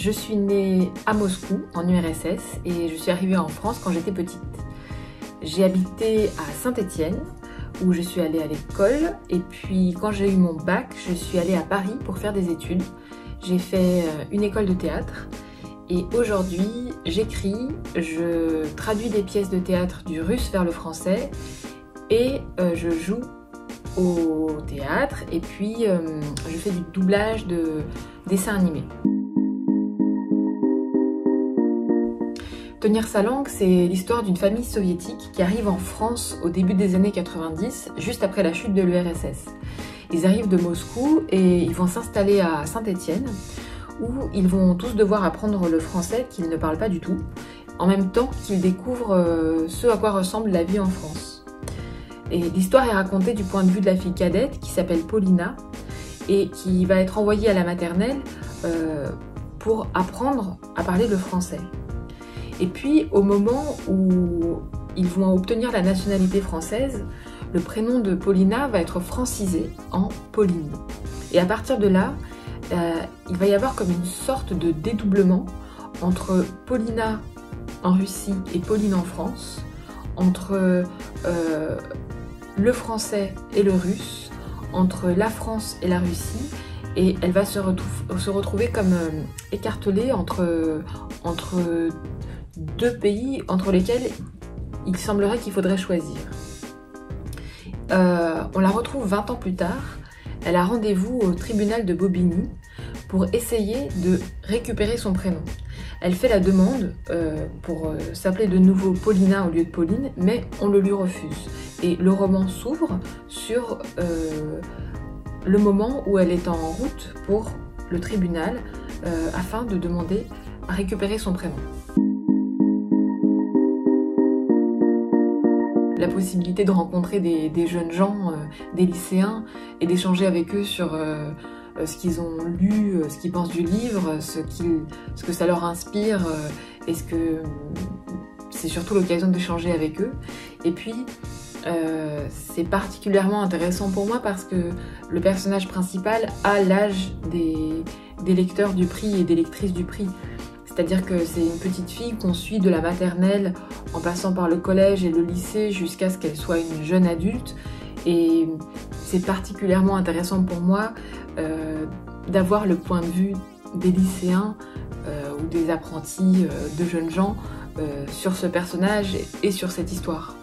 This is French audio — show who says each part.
Speaker 1: Je suis née à Moscou, en URSS, et je suis arrivée en France quand j'étais petite. J'ai habité à Saint-Étienne, où je suis allée à l'école, et puis quand j'ai eu mon bac, je suis allée à Paris pour faire des études. J'ai fait une école de théâtre, et aujourd'hui, j'écris, je traduis des pièces de théâtre du russe vers le français, et je joue au théâtre, et puis je fais du doublage de dessins animés. Tenir sa langue, c'est l'histoire d'une famille soviétique qui arrive en France au début des années 90, juste après la chute de l'URSS. Ils arrivent de Moscou et ils vont s'installer à Saint-Étienne, où ils vont tous devoir apprendre le français qu'ils ne parlent pas du tout, en même temps qu'ils découvrent ce à quoi ressemble la vie en France. Et l'histoire est racontée du point de vue de la fille cadette qui s'appelle Paulina et qui va être envoyée à la maternelle pour apprendre à parler le français. Et puis, au moment où ils vont obtenir la nationalité française, le prénom de Paulina va être francisé en Pauline. Et à partir de là, il va y avoir comme une sorte de dédoublement entre Paulina en Russie et Pauline en France, entre le français et le russe, entre la France et la Russie, et elle va se retrouver comme écartelée entre deux pays entre lesquels il semblerait qu'il faudrait choisir. On la retrouve 20 ans plus tard, elle a rendez-vous au tribunal de Bobigny pour essayer de récupérer son prénom. Elle fait la demande pour s'appeler de nouveau Paulina au lieu de Pauline, mais on le lui refuse. Et le roman s'ouvre sur le moment où elle est en route pour le tribunal afin de demander à récupérer son prénom. La possibilité de rencontrer des jeunes gens, des lycéens, et d'échanger avec eux sur ce qu'ils ont lu, ce qu'ils pensent du livre, ce que ça leur inspire, et c'est surtout l'occasion d'échanger avec eux. Et puis, c'est particulièrement intéressant pour moi parce que le personnage principal a l'âge des lecteurs du prix et des lectrices du prix. C'est-à-dire que c'est une petite fille qu'on suit de la maternelle en passant par le collège et le lycée jusqu'à ce qu'elle soit une jeune adulte. Et c'est particulièrement intéressant pour moi d'avoir le point de vue des lycéens ou des apprentis de jeunes gens sur ce personnage et sur cette histoire.